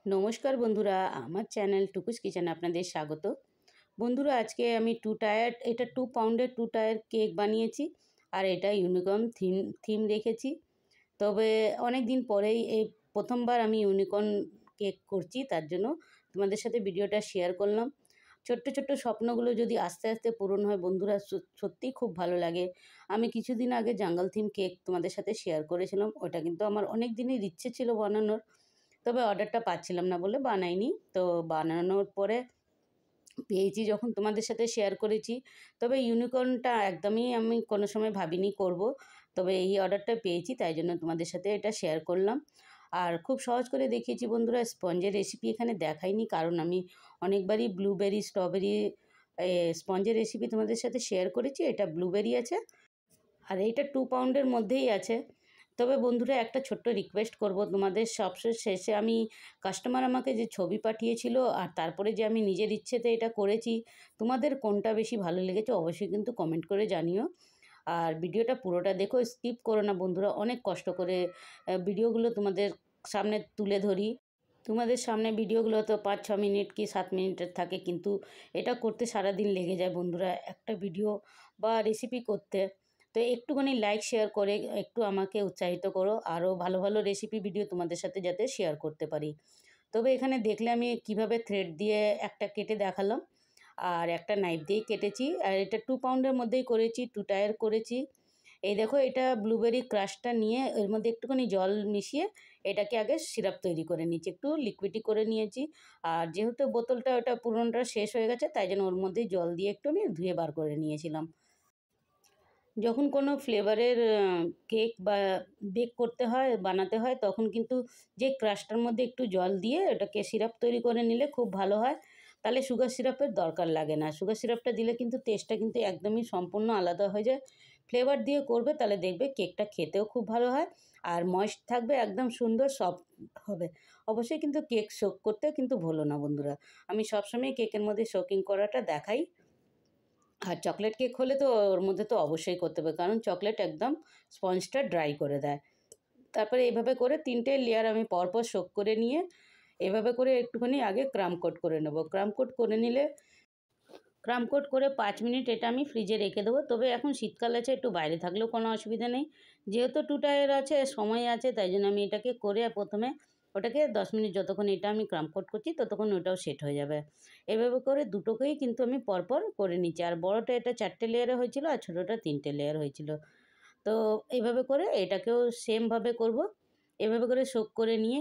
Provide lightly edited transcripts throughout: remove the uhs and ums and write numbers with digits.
নমস্কার বন্ধুরা, আমার চ্যানেল টুকুস কিচেনে আপনাদের স্বাগত। বন্ধুরা, আজকে আমি 2 পাউন্ডের 2 টায়ার কেক বানিয়েছি। আর এটা ইউনিকর্ন থিম রেখেছি। তবে অনেক দিন পরেই এই প্রথমবার আমি ইউনিকর্ন কেক করছি, তার জন্য তোমাদের সাথে ভিডিওটা শেয়ার করলাম। ছোট্ট ছোট্ট স্বপ্নগুলো যদি আস্তে আস্তে পূরণ হয় বন্ধুরা, সত্যিই খুব ভালো লাগে। আমি কিছুদিন আগে জাঙ্গল থিম কেক তোমাদের সাথে শেয়ার করেছিলাম। ওটা কিন্তু আমার অনেক দিনের ইচ্ছে ছিল বানানোর, তবে অর্ডারটা পাচ্ছিলাম না বলে বানাইনি। তো বানানোর পরে পেয়েছি যখন তোমাদের সাথে শেয়ার করেছি। তবে ইউনিকর্নটা একদমই আমি কোনো সময় ভাবিনি করব, তবে এই অর্ডারটা পেয়েছি, তাই জন্য তোমাদের সাথে এটা শেয়ার করলাম। আর খুব সহজ করে দেখিয়েছি বন্ধুরা। স্পঞ্জের রেসিপি এখানে দেখাইনি, কারণ আমি অনেকবারই ব্লুবেরি স্ট্রবেরি স্পঞ্জের রেসিপি তোমাদের সাথে শেয়ার করেছি। এটা ব্লুবেরি আছে, আর এইটা 2 পাউন্ডের মধ্যেই আছে। তবে বন্ধুরা, একটা ছোট্ট রিকোয়েস্ট করব তোমাদের। সবশেষ শেষে আমি কাস্টমার আমাকে যে ছবি পাঠিয়েছিল, আর তারপরে যে আমি নিজের ইচ্ছেতে এটা করেছি, তোমাদের কোনটা বেশি ভালো লেগেছে অবশ্যই কিন্তু কমেন্ট করে জানিও। আর ভিডিওটা পুরোটা দেখো, স্কিপ করো না বন্ধুরা। অনেক কষ্ট করে ভিডিওগুলো তোমাদের সামনে তুলে ধরি। তোমাদের সামনে ভিডিওগুলো তো 5-6 মিনিট কি 7 মিনিটের থাকে, কিন্তু এটা করতে সারাদিন লেগে যায় বন্ধুরা, একটা ভিডিও বা রেসিপি করতে। তো একটুখানি লাইক শেয়ার করে একটু আমাকে উৎসাহিত করো, আরও ভালো ভালো রেসিপি ভিডিও তোমাদের সাথে যাতে শেয়ার করতে পারি। তবে এখানে দেখলে আমি কিভাবে থ্রেড দিয়ে একটা কেটে দেখালাম, আর একটা নাইফ দিয়েই কেটেছি। আর এটা 2 পাউন্ডের মধ্যেই করেছি, 2 টায়ার করেছি। এই দেখো, এটা ব্লুবেরি ক্রাশটা নিয়ে এর মধ্যে একটুখানি জল মিশিয়ে এটাকে আগে সিরাপ তৈরি করে নিয়েছি, একটু লিকুইডই করে নিয়েছি। আর যেহেতু বোতলটা ওটা পুরোনোটা শেষ হয়ে গেছে, তাই জন্য ওর মধ্যে জল দিয়ে একটু আমি ধুয়ে বার করে নিয়েছিলাম। যখন কোনো ফ্লেভারের কেক বা বেক করতে হয়, বানাতে হয়, তখন কিন্তু যে ক্রাশটার মধ্যে একটু জল দিয়ে এটাকে সিরাপ তৈরি করে নিলে খুব ভালো হয়। তাহলে সুগার সিরাপের দরকার লাগে না। সুগার সিরাপটা দিলে কিন্তু টেস্টটা কিন্তু একদমই সম্পূর্ণ আলাদা হয়ে যায়। ফ্লেভার দিয়ে করবে, তাহলে দেখবে কেকটা খেতেও খুব ভালো হয়, আর ময়েস্ট থাকবে, একদম সুন্দর সফট হবে। অবশ্যই কিন্তু কেক সোক করতে কিন্তু ভুলো না বন্ধুরা। আমি সবসময় কেকের মধ্যে সোকিং করাটা দেখাই। আর চকলেট কেক হলে তো ওর মধ্যে তো অবশ্যই করতে হবে, কারণ চকলেট একদম স্পঞ্জটা ড্রাই করে দেয়। তারপরে এভাবে করে 3টে লেয়ার আমি পরপর সোক করে নিয়ে এভাবে করে একটুখানি আগে ক্রাম কোট করে নেব। ক্রাম কোট করে নিলে ক্রাম কোট করে 5 মিনিট এটা আমি ফ্রিজে রেখে দেবো। তবে এখন শীতকাল আছে, একটু বাইরে থাকলেও কোনো অসুবিধা নেই। যেহেতু 2 টায়ার আছে, সময় আছে, তাই জন্য আমি এটাকে করে প্রথমে ওটাকে 10 মিনিট যতক্ষণ এটা আমি ক্রাম কোট করছি ততক্ষণ ওটাও সেট হয়ে যাবে। এভাবে করে দুটোকেই কিন্তু আমি পরপর করে নিচ্ছি। আর বড়টা এটা 4টে লেয়ারে হয়েছিল, আর ছোটোটা 3টে লেয়ার হয়েছিল। তো এইভাবে করে এটাকেও সেমভাবে করব। এভাবে করে সোক করে নিয়ে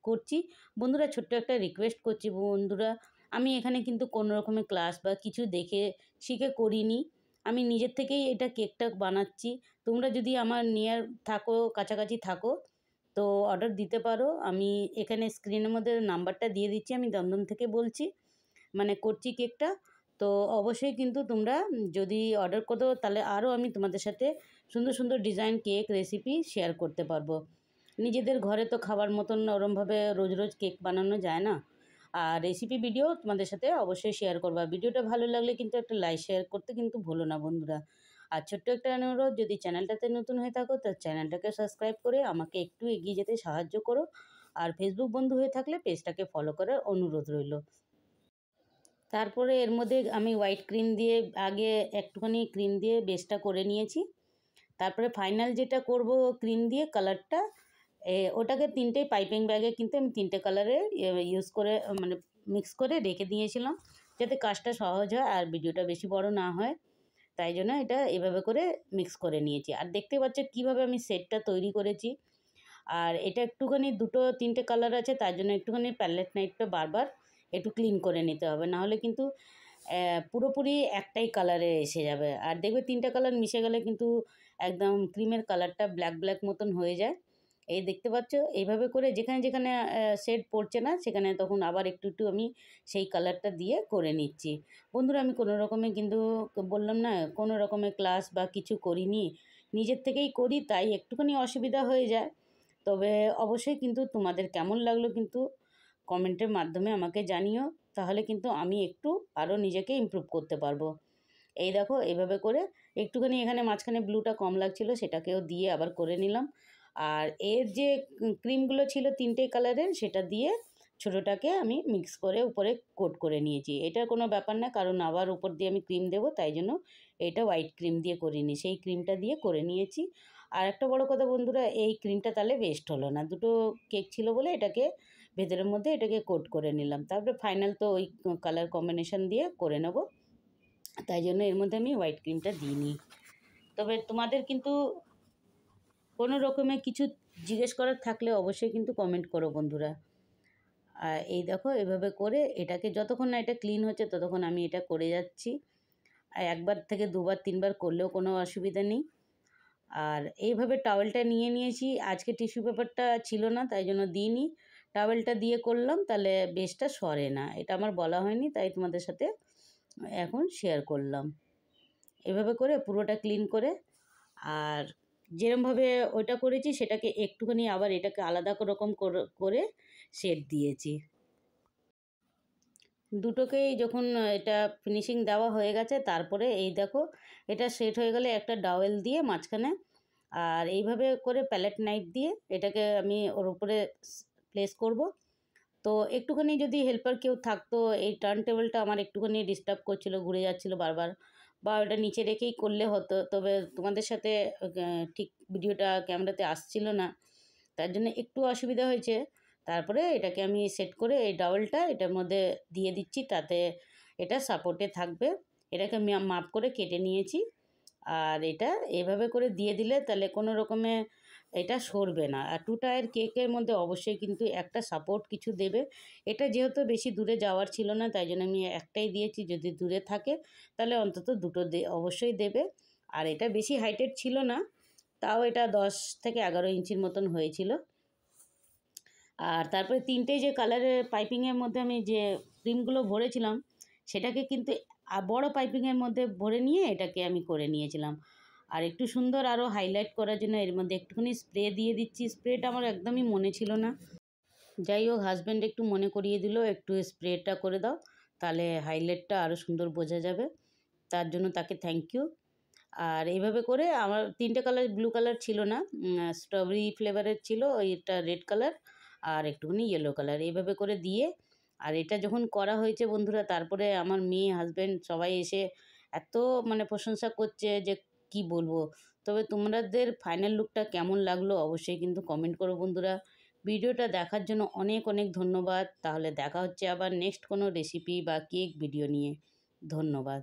করছি। বন্ধুরা, ছোট্ট একটা রিকোয়েস্ট করছি বন্ধুরা, আমি এখানে কিন্তু কোনো রকমের ক্লাস বা কিছু দেখে শিখে করিনি। আমি নিজের থেকেই এটা কেকটা বানাচ্ছি। তোমরা যদি আমার নিয়ার থাকো, কাছাকাছি থাকো, তো অর্ডার দিতে পারো। আমি এখানে স্ক্রিনের মধ্যে নাম্বারটা দিয়ে দিচ্ছি, আমি দমদম থেকে বলছি, মানে করছি কেকটা। তো অবশ্যই কিন্তু তোমরা যদি অর্ডার করো, তাহলে আরও আমি তোমাদের সাথে সুন্দর সুন্দর ডিজাইন কেক রেসিপি শেয়ার করতে পারবো। নিজেদের ঘরে তো খাবার মতন ওরমভাবে রোজ রোজ কেক বানানো যায় না। আর রেসিপি ভিডিও তোমাদের সাথে অবশ্যই শেয়ার করবা। ভিডিওটা ভালো লাগলে কিন্তু একটা লাইক শেয়ার করতে কিন্তু ভুলো না বন্ধুরা। আর ছোট্ট একটা অনুরোধ, যদি চ্যানেলটাতে নতুন হয়ে থাকো তো চ্যানেলটাকে সাবস্ক্রাইব করে আমাকে একটু এগিয়ে যেতে সাহায্য করো। আর ফেসবুক বন্ধু হয়ে থাকলে পেজটাকে ফলো করার অনুরোধ রইল। তারপরে এর মধ্যে আমি হোয়াইট ক্রিম দিয়ে আগে একটুখানি ক্রিম দিয়ে বেসটা করে নিয়েছি। তারপরে ফাইনাল যেটা করব ক্রিম দিয়ে কালারটা, ওটাকে 3টে পাইপিং ব্যাগে কিন্তু আমি 3টে কালারের ইউজ করে মানে মিক্স করে রেখে দিয়েছিলাম, যাতে কাজটা সহজ হয় আর ভিডিওটা বেশি বড় না হয়। তাই জন্য এটা এভাবে করে মিক্স করে নিয়েছি। আর দেখতে পাচ্ছ কীভাবে আমি সেটটা তৈরি করেছি। আর এটা একটুখানি 2-3টে কালার আছে, তার জন্য একটুখানি প্যালেট নাইফটা বারবার একটু ক্লিন করে নিতে হবে, নাহলে কিন্তু পুরোপুরি একটাই কালারে এসে যাবে। আর দেখবে 3টে কালার মিশে গেলে কিন্তু একদম ক্রিমের কালারটা ব্ল্যাক ব্ল্যাক মতন হয়ে যায়। এই দেখতে পাচ্ছ, এইভাবে করে যেখানে যেখানে শেড পড়ছে না, সেখানে তখন আবার একটু একটু আমি সেই কালারটা দিয়ে করে নিচ্ছি। বন্ধুরা, আমি কোনো রকমে কিন্তু বললাম না, কোনো রকমের ক্লাস বা কিছু করিনি, নিজের থেকেই করি, তাই একটুখানি অসুবিধা হয়ে যায়। তবে অবশ্যই কিন্তু তোমাদের কেমন লাগলো কিন্তু কমেন্টের মাধ্যমে আমাকে জানিও, তাহলে কিন্তু আমি একটু আরও নিজেকে ইমপ্রুভ করতে পারবো। এই দেখো, এইভাবে করে একটুখানি এখানে মাঝখানে ব্লুটা কম লাগছিলো, সেটাকেও দিয়ে আবার করে নিলাম। আর এর যে ক্রিমগুলো ছিল 3টে কালারের, সেটা দিয়ে ছোটোটাকে আমি মিক্স করে উপরে কোট করে নিয়েছি। এটার কোনো ব্যাপার না, কারণ আবার উপর দিয়ে আমি ক্রিম দেবো, তাই জন্য এটা হোয়াইট ক্রিম দিয়ে করিনি, সেই ক্রিমটা দিয়ে করে নিয়েছি। আর একটা বড় কথা বন্ধুরা, এই ক্রিমটা তাহলে ওয়েস্ট হলো না, দুটো কেক ছিল বলে এটাকে ভেতরের মধ্যে এটাকে কোট করে নিলাম। তারপরে ফাইনাল তো ওই কালার কম্বিনেশন দিয়ে করে নেব, তাই জন্য এর মধ্যে আমি হোয়াইট ক্রিমটা দিইনি। তবে তোমাদের কিন্তু কোনো রকমের কিছু জিজ্ঞেস করার থাকলে অবশ্যই কিন্তু কমেন্ট করো বন্ধুরা। আর এই দেখো এভাবে করে এটাকে যতক্ষণ না এটা ক্লিন হচ্ছে ততক্ষণ আমি এটা করে যাচ্ছি। আর একবার থেকে দুবার তিনবার করলেও কোনো অসুবিধা নেই। আর এইভাবে টাওয়েলটা নিয়ে নিয়েছি, আজকে টিস্যু পেপারটা ছিল না তাই জন্য দিইনি, টাওয়েলটা দিয়ে করলাম, তাহলে বেশটা সরে না। এটা আমার বলা হয়নি, তাই তোমাদের সাথে এখন শেয়ার করলাম। এভাবে করে পুরোটা ক্লিন করে, আর যেরমভাবে ওইটা করেছি সেটাকে একটুখানি আবার এটাকে আলাদা রকম করে শেড দিয়েছি। দুটোকেই যখন এটা ফিনিশিং দেওয়া হয়ে গেছে, তারপরে এই দেখো এটা সেট হয়ে গেলে একটা ডাওয়েল দিয়ে মাঝখানে, আর এইভাবে করে প্যালেট নাইফ দিয়ে এটাকে আমি ওর উপরে প্লেস করব। তো একটুখানি যদি হেল্পার কেউ থাকতো, এই টার্ন টেবিলটা আমার একটুখানি ডিস্টার্ব করছিল, ঘুরে যাচ্ছিল বারবার, বা ওটা নিচে রেখেই করলে হতো, তবে তোমাদের সাথে ঠিক ভিডিওটা ক্যামেরাতে আসছিল না, তার জন্য একটু অসুবিধা হয়েছে। তারপরে এটাকে আমি সেট করে এই ডাবলটা এটার মধ্যে দিয়ে দিচ্ছি, তাতে এটা সাপোর্টে থাকবে। এটাকে আমি মাপ করে কেটে নিয়েছি, আর এটা এভাবে করে দিয়ে দিলে তাহলে কোনো রকমে এটা সরবে না। আর টু টায়ার কেকের মধ্যে অবশ্যই কিন্তু একটা সাপোর্ট কিছু দেবে। এটা যেহেতু বেশি দূরে যাওয়ার ছিল না, তাই জন্য আমি একটাই দিয়েছি, যদি দূরে থাকে তাহলে অন্তত দুটো অবশ্যই দেবে। আর এটা বেশি হাইটের ছিল না, তাও এটা 10 থেকে 11 ইঞ্চির মতন হয়েছিল। আর তারপরে তিনটে যে কালারের পাইপিংয়ের মধ্যে আমি যে ক্রিমগুলো ভরেছিলাম, সেটাকে কিন্তু বড় পাইপিংয়ের মধ্যে ভরে নিয়ে এটাকে আমি করে নিয়েছিলাম। আর একটু সুন্দর আরও হাইলাইট করার জন্য এর মধ্যে একটুখানি স্প্রে দিয়ে দিচ্ছি। স্প্রেটা আমার একদমই মনে ছিল না, যাই হোক হাজব্যান্ড একটু মনে করিয়ে দিল, একটু স্প্রেটা করে দাও, তাহলে হাইলাইটটা আরও সুন্দর বোঝা যাবে, তার জন্য তাকে থ্যাংক ইউ। আর এইভাবে করে আমার তিনটে কালার, ব্লু কালার ছিল না, স্ট্রবেরি ফ্লেভারের ছিল, ওইটা রেড কালার আর একটুখানি ইয়েলো কালার, এইভাবে করে দিয়ে, আর এটা যখন করা হয়েছে বন্ধুরা, তারপরে আমার মেয়ে, হাজব্যান্ড সবাই এসে এত মানে প্রশংসা করছে যে কি বলবো। তবে তোমাদের ফাইনাল লুকটা কেমন লাগলো অবশ্যই কিন্তু কমেন্ট করো বন্ধুরা। ভিডিওটা দেখার জন্য অনেক অনেক ধন্যবাদ। তাহলে দেখা হচ্ছে আবার নেক্সট কোনো রেসিপি বা কেক ভিডিও নিয়ে। ধন্যবাদ।